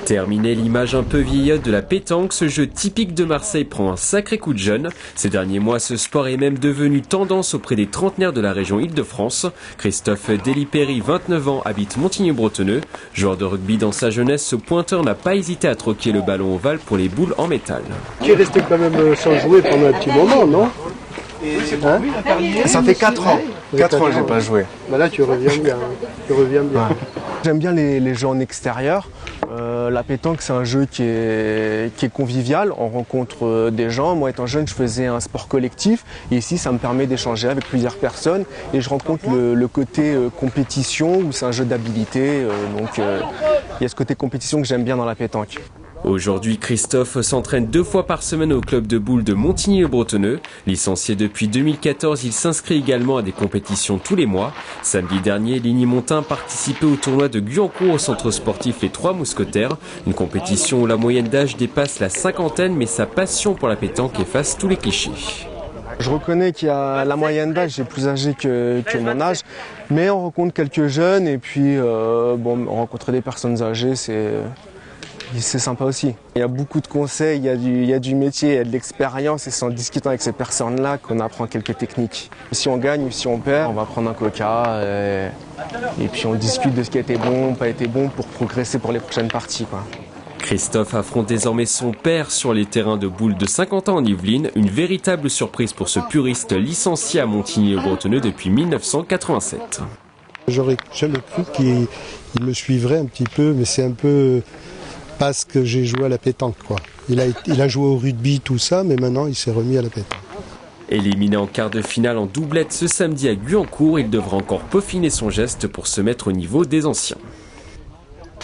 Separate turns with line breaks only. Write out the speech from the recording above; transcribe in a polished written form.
Terminé l'image un peu vieillotte de la pétanque, ce jeu typique de Marseille prend un sacré coup de jeune. Ces derniers mois, ce sport est même devenu tendance auprès des trentenaires de la région Île-de-France. Christophe Delipéry, 29 ans, habite Montigny-Bretonneux. Joueur de rugby dans sa jeunesse, ce pointeur n'a pas hésité à troquer le ballon ovale pour les boules en métal.
Tu es resté quand même sans jouer pendant un petit moment, non? Hein?
Ça fait 4 ans. 4 ans que j'ai pas joué.
Bah là, tu reviens bien. Ouais.
J'aime bien les jeux en extérieur. La pétanque, c'est un jeu qui est convivial. On rencontre des gens. Moi, étant jeune, je faisais un sport collectif. Et ici, ça me permet d'échanger avec plusieurs personnes. Et je rencontre le côté compétition, où c'est un jeu d'habilité. Donc, il y a ce côté compétition que j'aime bien dans la pétanque.
Aujourd'hui, Christophe s'entraîne 2 fois par semaine au club de boules de Montigny-le-Bretonneux. Licencié depuis 2014, il s'inscrit également à des compétitions tous les mois. Samedi dernier, Ligny Montin participait au tournoi de Guyancourt au centre sportif Les Trois Mousquetaires. Une compétition où la moyenne d'âge dépasse la cinquantaine, mais sa passion pour la pétanque efface tous les clichés.
Je reconnais qu'il y a la moyenne d'âge, j'ai plus âgé que mon âge, mais on rencontre quelques jeunes et puis rencontrer des personnes âgées, c'est sympa aussi. Il y a beaucoup de conseils, il y a du métier, il y a de l'expérience et c'est en discutant avec ces personnes-là qu'on apprend quelques techniques. Si on gagne ou si on perd, on va prendre un coca et puis on discute de ce qui a été bon, pas été bon pour progresser pour les prochaines parties, quoi.
Christophe affronte désormais son père sur les terrains de boules de Saint-Quentin en Yvelines. Une véritable surprise pour ce puriste licencié à Montigny-le-Bretonneux depuis 1987.
J'aurais jamais cru qu'il me suivrait un petit peu, mais c'est un peu parce que j'ai joué à la pétanque, quoi. Il a joué au rugby, tout ça, mais maintenant il s'est remis à la pétanque.
Éliminé en quart de finale en doublette ce samedi à Guyancourt, il devra encore peaufiner son geste pour se mettre au niveau des anciens.